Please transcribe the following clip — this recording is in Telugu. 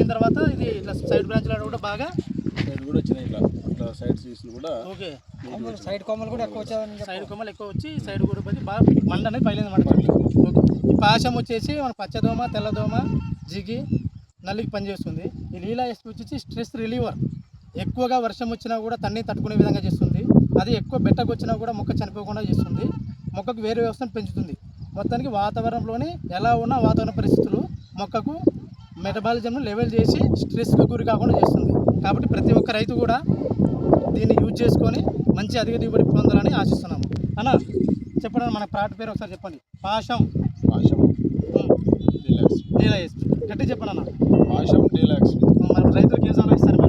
వచ్చిన తర్వాత ఇది ఇట్లా సైడ్ బ్రాంచ్లు కూడా బాగా సైడ్ కూడా వచ్చినాయి, ఇట్లా సైడ్ సీడ్స్లు కూడా. ఓకే, సైడ్ కొమ్మలు కూడా ఎక్కువ వచ్చాయని సైడ్ కొమ్మలు ఎక్కువ వచ్చి సైడ్ కూడా పోయి బాగా మండ అనేది పైలేదు మంట. ఓకే, ఈ పాశం వచ్చేసి మన పచ్చదోమ, తెల్లదోమ, జిగి, నల్లికి పనిచేస్తుంది. ఈ లీలా ఎస్పీ వచ్చేసి స్ట్రెస్ రిలీవర్. ఎక్కువగా వర్షం వచ్చినా కూడా తన్ని తట్టుకునే విధంగా చేస్తుంది. అది ఎక్కువ బెట్టకు వచ్చినా కూడా మొక్క చనిపోకుండా చేస్తుంది. మొక్కకు వేరే వ్యవస్థను పెంచుతుంది. మొత్తానికి వాతావరణంలోని ఎలా ఉన్న వాతావరణ పరిస్థితులు మొక్కకు మెటబాలిజంను లెవెల్ చేసి స్ట్రెస్కు గురి కాకుండా చేస్తుంది. కాబట్టి ప్రతి ఒక్క రైతు కూడా దీన్ని యూజ్ చేసుకొని మంచి అధిక దిగుబడి పొందాలని ఆశిస్తున్నాము. అన్న చెప్పండి, మన ప్లాట్ పేరు ఒకసారి చెప్పండి. పాశం డీలాక్స్. లీలా ఎస్పీ గట్టి చెప్పండి అన్న. పాశం డీలాక్స్. మన రైతులకు ఏం సలహా ఇస్తారు?